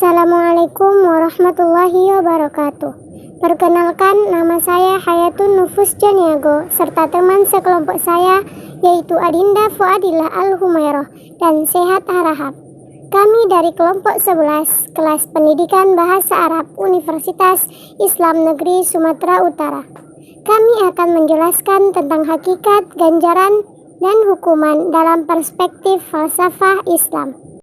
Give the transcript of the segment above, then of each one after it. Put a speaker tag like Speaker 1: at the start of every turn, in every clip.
Speaker 1: Assalamualaikum warahmatullahi wabarakatuh. Perkenalkan, nama saya Hayatun Nufus Janiago serta teman sekelompok saya yaitu Adinda Fuadillah Al-Humairah dan Sehat Harahap. Kami dari kelompok 11 kelas pendidikan bahasa Arab Universitas Islam Negeri Sumatera Utara. Kami akan menjelaskan tentang hakikat, ganjaran, dan hukuman dalam perspektif falsafah Islam.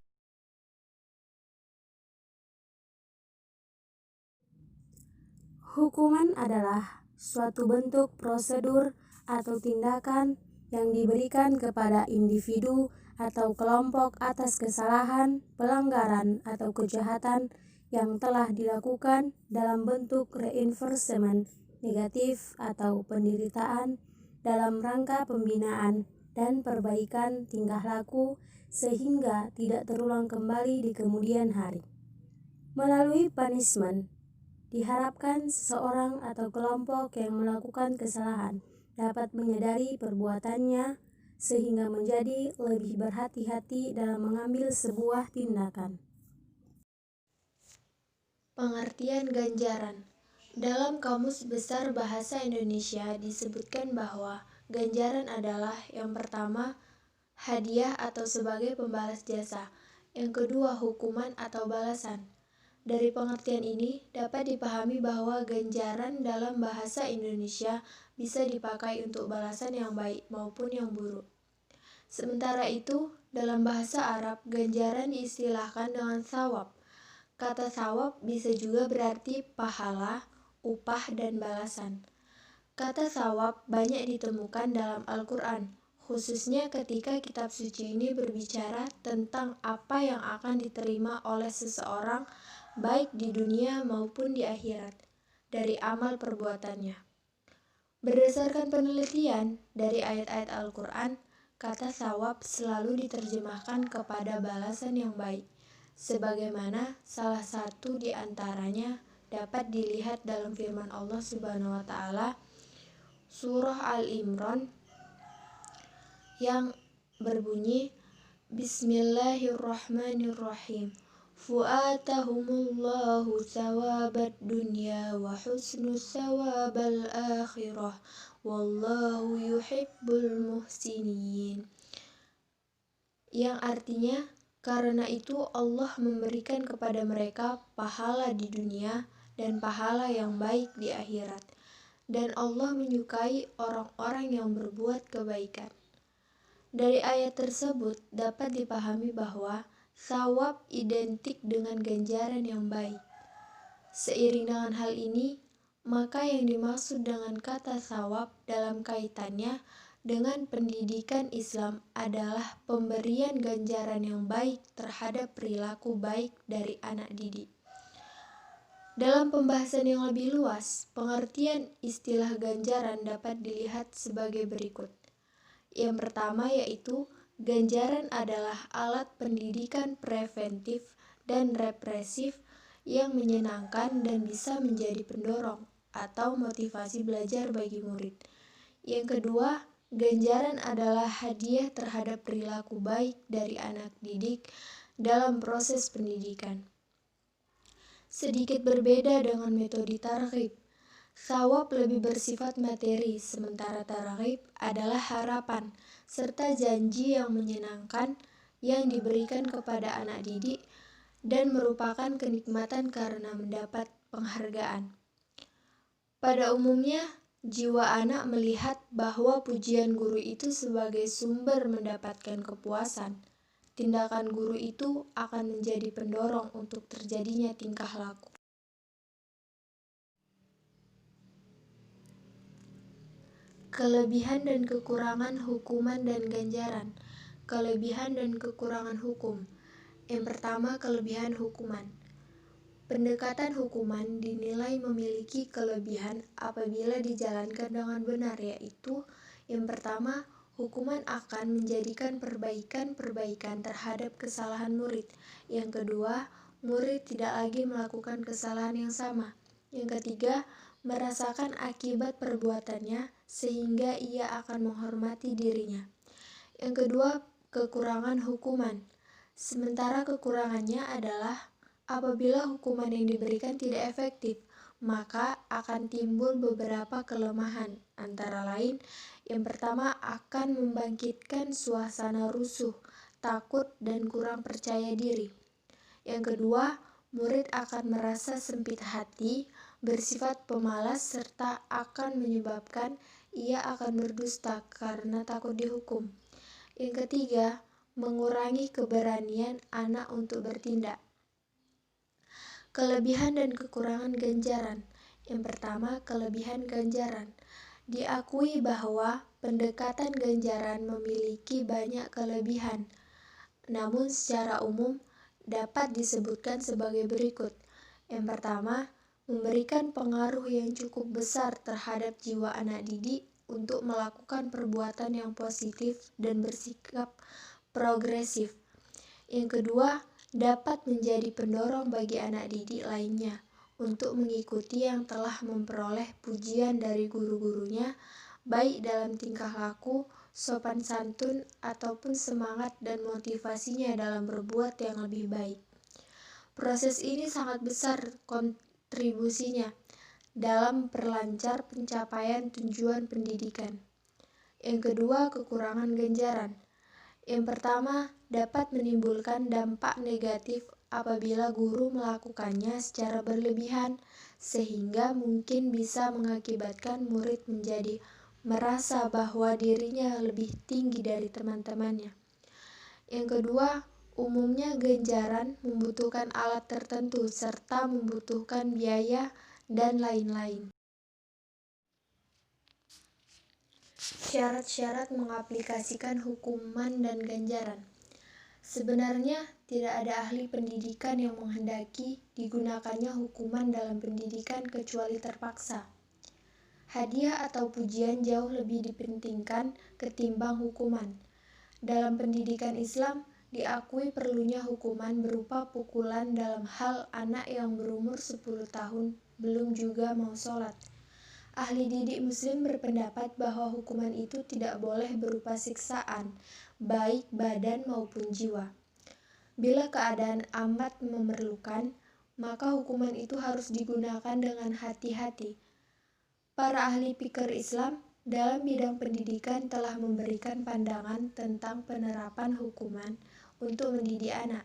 Speaker 2: Hukuman adalah suatu bentuk prosedur atau tindakan yang diberikan kepada individu atau kelompok atas kesalahan, pelanggaran, atau kejahatan yang telah dilakukan dalam bentuk reinforcement negatif atau penderitaan dalam rangka pembinaan dan perbaikan tingkah laku sehingga tidak terulang kembali di kemudian hari. Melalui punishment, diharapkan seseorang atau kelompok yang melakukan kesalahan dapat menyadari perbuatannya sehingga menjadi lebih berhati-hati dalam mengambil sebuah tindakan.
Speaker 3: Pengertian ganjaran. Dalam Kamus Besar Bahasa Indonesia disebutkan bahwa ganjaran adalah yang pertama, hadiah atau sebagai pembalas jasa. Yang kedua, hukuman atau balasan. Dari pengertian ini dapat dipahami bahwa ganjaran dalam bahasa Indonesia bisa dipakai untuk balasan yang baik maupun yang buruk. Sementara itu, dalam bahasa Arab, ganjaran diistilahkan dengan thawab. Kata thawab bisa juga berarti pahala, upah, dan balasan. Kata thawab banyak ditemukan dalam Al-Quran, khususnya ketika kitab suci ini berbicara tentang apa yang akan diterima oleh seseorang baik di dunia maupun di akhirat dari amal perbuatannya. Berdasarkan penelitian dari ayat-ayat Al-Quran, kata thawab selalu diterjemahkan kepada balasan yang baik, sebagaimana salah satu di antaranya dapat dilihat dalam firman Allah Subhanahu wa Ta'ala Surah Al-Imran yang berbunyi Bismillahirrahmanirrahim. Fu'atahumullahu thawabad dunya wa husnu thawabal akhirah wallahu yuhibbul muhsinin. Yang artinya, karena itu Allah memberikan kepada mereka pahala di dunia dan pahala yang baik di akhirat. Dan Allah menyukai orang-orang yang berbuat kebaikan. Dari ayat tersebut dapat dipahami bahwa thawab identik dengan ganjaran yang baik. Seiring dengan hal ini, maka yang dimaksud dengan kata thawab dalam kaitannya dengan pendidikan Islam adalah pemberian ganjaran yang baik terhadap perilaku baik dari anak didik. Dalam pembahasan yang lebih luas, pengertian istilah ganjaran dapat dilihat sebagai berikut. Yang pertama yaitu, ganjaran adalah alat pendidikan preventif dan represif yang menyenangkan dan bisa menjadi pendorong atau motivasi belajar bagi murid. Yang kedua, ganjaran adalah hadiah terhadap perilaku baik dari anak didik dalam proses pendidikan. Sedikit berbeda dengan metode targhib. Thawab lebih bersifat materi, sementara targhib adalah harapan serta janji yang menyenangkan yang diberikan kepada anak didik dan merupakan kenikmatan karena mendapat penghargaan. Pada umumnya, jiwa anak melihat bahwa pujian guru itu sebagai sumber mendapatkan kepuasan. Tindakan guru itu akan menjadi pendorong untuk terjadinya tingkah laku. Kelebihan dan kekurangan hukuman dan ganjaran. Kelebihan dan kekurangan hukum. Yang pertama, kelebihan hukuman. Pendekatan hukuman dinilai memiliki kelebihan apabila dijalankan dengan benar, yaitu yang pertama, hukuman akan menjadikan perbaikan terhadap kesalahan murid. Yang kedua, murid tidak lagi melakukan kesalahan yang sama. Yang ketiga, merasakan akibat perbuatannya sehingga ia akan menghormati dirinya. Yang kedua, kekurangan hukuman. Sementara kekurangannya adalah Apabila hukuman yang diberikan tidak efektif, maka akan timbul beberapa kelemahan, antara lain, yang pertama akan membangkitkan suasana rusuh, takut, dan kurang percaya diri. Yang kedua, murid akan merasa sempit hati, bersifat pemalas, serta akan menyebabkan ia akan berdusta karena takut dihukum. Yang ketiga, mengurangi keberanian anak untuk bertindak. Kelebihan dan kekurangan ganjaran. Yang pertama, kelebihan ganjaran. Diakui bahwa pendekatan ganjaran memiliki banyak kelebihan, namun secara umum dapat disebutkan sebagai berikut. Yang pertama, memberikan pengaruh yang cukup besar terhadap jiwa anak didik untuk melakukan perbuatan yang positif dan bersikap progresif. Yang kedua, dapat menjadi pendorong bagi anak didik lainnya untuk mengikuti yang telah memperoleh pujian dari guru-gurunya, baik dalam tingkah laku, sopan santun, ataupun semangat dan motivasinya dalam berbuat yang lebih baik. Proses ini sangat besar kontribusinya dalam memperlancar pencapaian tujuan pendidikan. Yang kedua, kekurangan ganjaran. Yang pertama, dapat menimbulkan dampak negatif apabila guru melakukannya secara berlebihan, sehingga mungkin bisa mengakibatkan murid menjadi merasa bahwa dirinya lebih tinggi dari teman-temannya. Yang kedua, umumnya ganjaran membutuhkan alat tertentu serta membutuhkan biaya dan lain-lain. Syarat-syarat mengaplikasikan hukuman dan ganjaran. Sebenarnya tidak ada ahli pendidikan yang menghendaki digunakannya hukuman dalam pendidikan kecuali terpaksa. Hadiah atau pujian jauh lebih dipentingkan ketimbang hukuman. Dalam pendidikan Islam, diakui perlunya hukuman berupa pukulan dalam hal anak yang berumur 10 tahun belum juga mau sholat. Ahli didik Muslim berpendapat bahwa hukuman itu tidak boleh berupa siksaan, baik badan maupun jiwa. Bila keadaan amat memerlukan, maka hukuman itu harus digunakan dengan hati-hati. Para ahli pikir Islam dalam bidang pendidikan telah memberikan pandangan tentang penerapan hukuman untuk mendidik anak.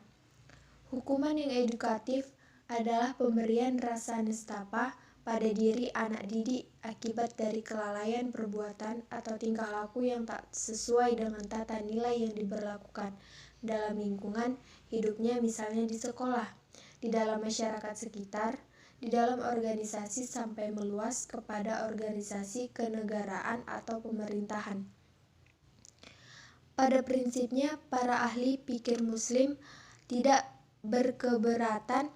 Speaker 3: Hukuman yang edukatif adalah pemberian rasa nestapa pada diri anak didik akibat dari kelalaian perbuatan atau tingkah laku yang tak sesuai dengan tata nilai yang diberlakukan dalam lingkungan hidupnya, misalnya di sekolah, di dalam masyarakat sekitar, di dalam organisasi sampai meluas kepada organisasi kenegaraan atau pemerintahan. Pada prinsipnya, para ahli pikir Muslim tidak berkeberatan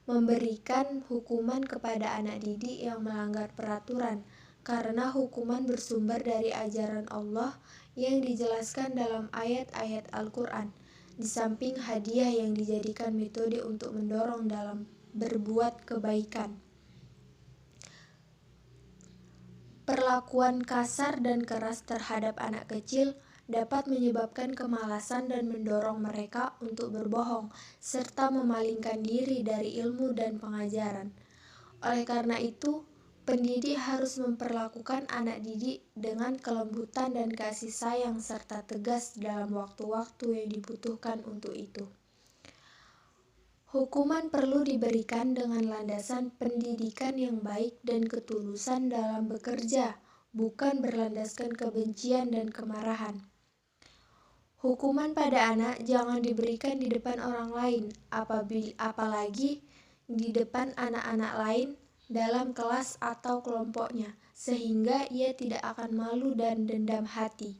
Speaker 3: memberikan hukuman kepada anak didik yang melanggar peraturan, karena hukuman bersumber dari ajaran Allah yang dijelaskan dalam ayat-ayat Al-Quran, di samping hadiah yang dijadikan metode untuk mendorong dalam berbuat kebaikan. Perlakuan kasar dan keras terhadap anak kecil dapat menyebabkan kemalasan dan mendorong mereka untuk berbohong, serta memalingkan diri dari ilmu dan pengajaran. Oleh karena itu, pendidik harus memperlakukan anak didik dengan kelembutan dan kasih sayang serta tegas dalam waktu-waktu yang dibutuhkan untuk itu. Hukuman perlu diberikan dengan landasan pendidikan yang baik dan ketulusan dalam bekerja, bukan berlandaskan kebencian dan kemarahan. Hukuman pada anak jangan diberikan di depan orang lain, apalagi di depan anak-anak lain dalam kelas atau kelompoknya, sehingga ia tidak akan malu dan dendam hati.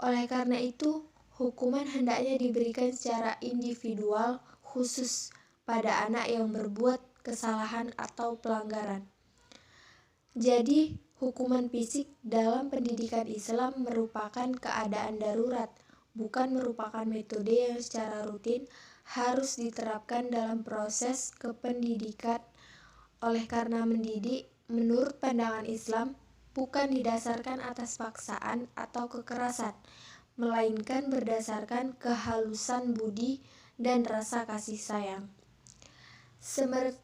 Speaker 3: Oleh karena itu, hukuman hendaknya diberikan secara individual, khusus pada anak yang berbuat kesalahan atau pelanggaran. Jadi, hukuman fisik dalam pendidikan Islam merupakan keadaan darurat, bukan merupakan metode yang secara rutin harus diterapkan dalam proses kependidikan. Oleh karena mendidik, menurut pandangan Islam, bukan didasarkan atas paksaan atau kekerasan, melainkan berdasarkan kehalusan budi dan rasa kasih sayang.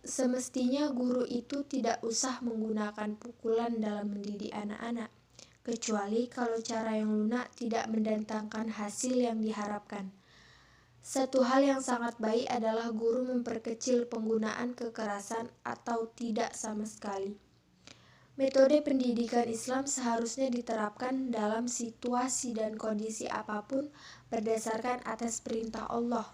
Speaker 3: Semestinya guru itu tidak usah menggunakan pukulan dalam mendidik anak-anak, kecuali kalau cara yang lunak tidak mendatangkan hasil yang diharapkan. Satu hal yang sangat baik adalah guru memperkecil penggunaan kekerasan atau tidak sama sekali. Metode pendidikan Islam seharusnya diterapkan dalam situasi dan kondisi apapun berdasarkan atas perintah Allah,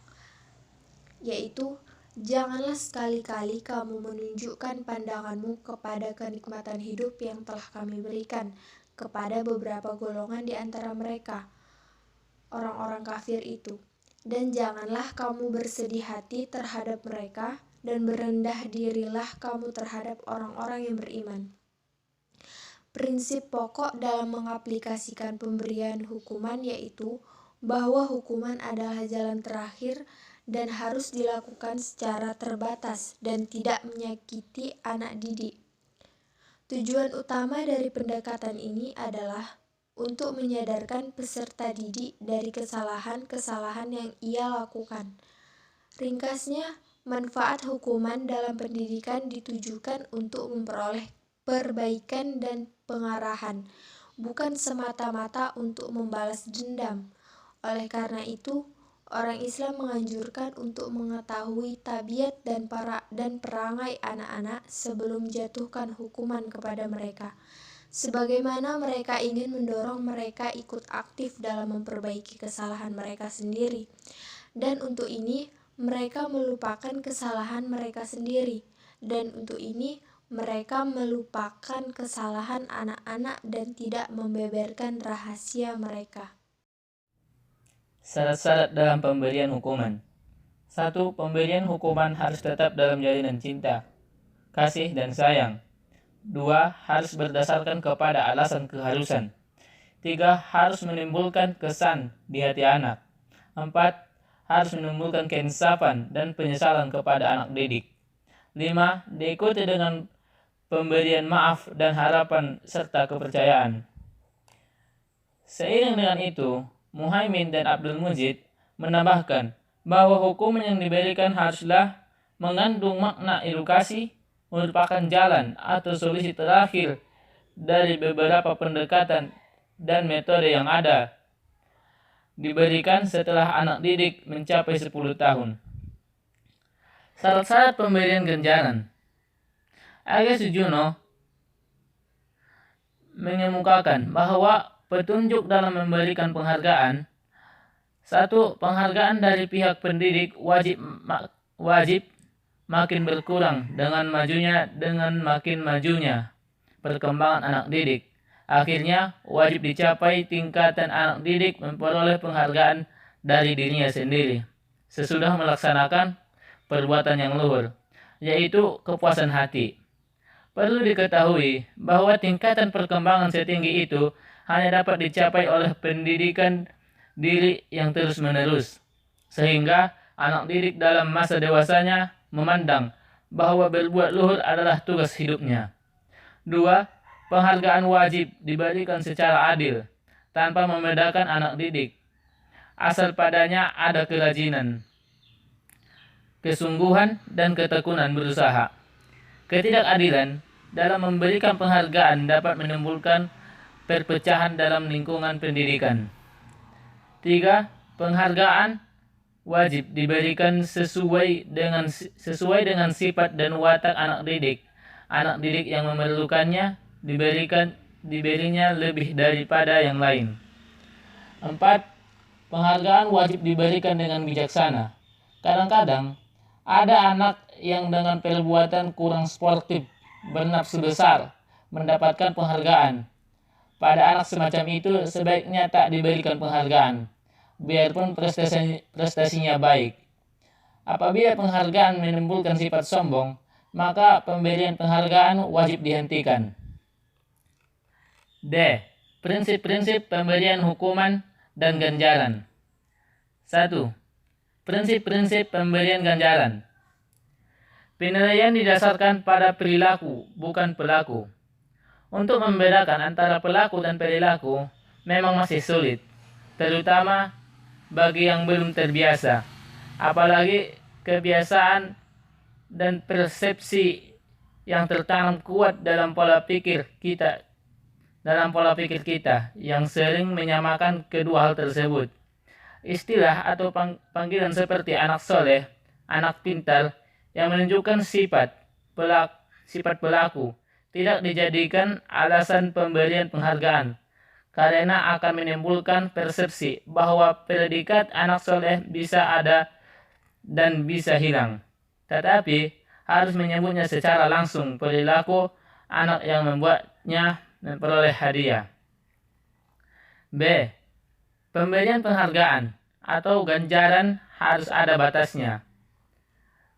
Speaker 3: yaitu janganlah sekali-kali kamu menunjukkan pandanganmu kepada kenikmatan hidup yang telah kami berikan kepada beberapa golongan di antara mereka, orang-orang kafir itu. Dan janganlah kamu bersedih hati terhadap mereka, dan berendah dirilah kamu terhadap orang-orang yang beriman. Prinsip pokok dalam mengaplikasikan pemberian hukuman yaitu bahwa hukuman adalah jalan terakhir dan harus dilakukan secara terbatas dan tidak menyakiti anak didik. Tujuan utama dari pendekatan ini adalah untuk menyadarkan peserta didik dari kesalahan-kesalahan yang ia lakukan. Ringkasnya, manfaat hukuman dalam pendidikan ditujukan untuk memperoleh perbaikan dan pengarahan, bukan semata-mata untuk membalas dendam. Oleh karena itu, orang Islam menganjurkan untuk mengetahui tabiat dan perangai anak-anak sebelum menjatuhkan hukuman kepada mereka. Sebagaimana mereka ingin mendorong mereka ikut aktif dalam memperbaiki kesalahan mereka sendiri. Dan untuk ini, mereka melupakan kesalahan mereka sendiri. Dan untuk ini, mereka melupakan kesalahan anak-anak dan tidak membeberkan rahasia mereka.
Speaker 4: Syarat-syarat dalam pemberian hukuman. 1. Pemberian hukuman harus tetap dalam jalinan cinta, kasih, dan sayang. 2. Harus berdasarkan kepada alasan keharusan. 3. Harus menimbulkan kesan di hati anak. 4. Harus menimbulkan keinsapan dan penyesalan kepada anak didik. 5. Diikuti dengan pemberian maaf dan harapan serta kepercayaan. Seiring dengan itu, Muhaimin dan Abdul Mujid menambahkan bahwa hukuman yang diberikan haruslah mengandung makna edukasi, merupakan jalan atau solusi terakhir dari beberapa pendekatan dan metode yang ada, diberikan setelah anak didik mencapai 10 tahun. Syarat-syarat pemberian ganjaran. Aga Sujono mengemukakan bahwa petunjuk dalam memberikan penghargaan. 1. Penghargaan dari pihak pendidik wajib makin berkurang dengan makin majunya perkembangan anak didik. Akhirnya wajib dicapai tingkatan anak didik memperoleh penghargaan dari dirinya sendiri sesudah melaksanakan perbuatan yang luhur, yaitu kepuasan hati. Perlu diketahui bahwa tingkatan perkembangan setinggi itu hanya dapat dicapai oleh pendidikan diri yang terus-menerus, sehingga anak didik dalam masa dewasanya memandang bahwa berbuat luhur adalah tugas hidupnya. 2. Penghargaan wajib diberikan secara adil, tanpa membedakan anak didik, asal padanya ada kerajinan, kesungguhan, dan ketekunan berusaha. Ketidakadilan dalam memberikan penghargaan dapat menimbulkan perpecahan dalam lingkungan pendidikan. 3. Penghargaan wajib diberikan sesuai dengan sifat dan watak anak didik. Anak didik yang memerlukannya diberinya lebih daripada yang lain. 4. Penghargaan wajib diberikan dengan bijaksana. Kadang-kadang ada anak yang dengan perbuatan kurang sportif, bernafsu besar, mendapatkan penghargaan. Pada anak semacam itu sebaiknya tak diberikan penghargaan, biarpun prestasinya baik. Apabila penghargaan menimbulkan sifat sombong, maka pemberian penghargaan wajib dihentikan. D. Prinsip-prinsip pemberian hukuman dan ganjaran. 1. Prinsip-prinsip pemberian ganjaran. Penilaian didasarkan pada perilaku, bukan pelaku. Untuk membedakan antara pelaku dan perilaku memang masih sulit, terutama bagi yang belum terbiasa. Apalagi kebiasaan dan persepsi yang tertanam kuat dalam pola pikir kita yang sering menyamakan kedua hal tersebut. Istilah atau panggilan seperti anak soleh, anak pintar yang menunjukkan sifat pelaku tidak dijadikan alasan pemberian penghargaan, karena akan menimbulkan persepsi bahwa predikat anak soleh bisa ada dan bisa hilang. Tetapi harus menyebutnya secara langsung perilaku anak yang membuatnya memperoleh hadiah. B. Pemberian penghargaan atau ganjaran harus ada batasnya.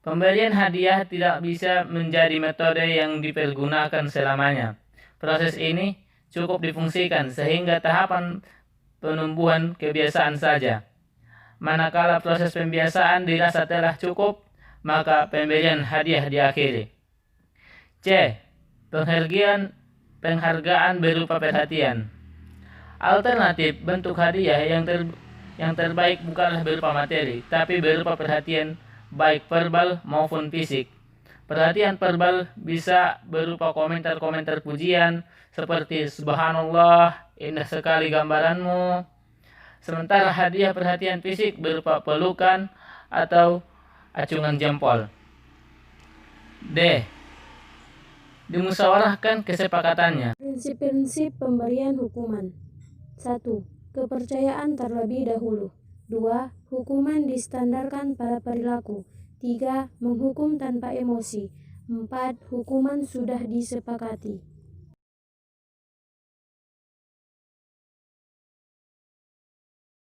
Speaker 4: Pemberian hadiah tidak bisa menjadi metode yang dipergunakan selamanya. Proses ini cukup difungsikan sehingga tahapan penumbuhan kebiasaan saja. Manakala proses pembiasaan dirasa telah cukup, maka pemberian hadiah diakhiri. C. Penghargaan berupa perhatian. Alternatif bentuk hadiah yang terbaik bukanlah berupa materi, tapi berupa perhatian baik verbal maupun fisik. Perhatian verbal bisa berupa komentar-komentar pujian seperti subhanallah, indah sekali gambaranmu. Sementara hadiah perhatian fisik berupa pelukan atau acungan jempol. D. Dimusyawarahkan kesepakatannya.
Speaker 2: Prinsip-prinsip pemberian hukuman. 1. Kepercayaan terlebih dahulu. 2. Hukuman distandarkan pada perilaku. 3. Menghukum tanpa emosi. 4. Hukuman sudah disepakati.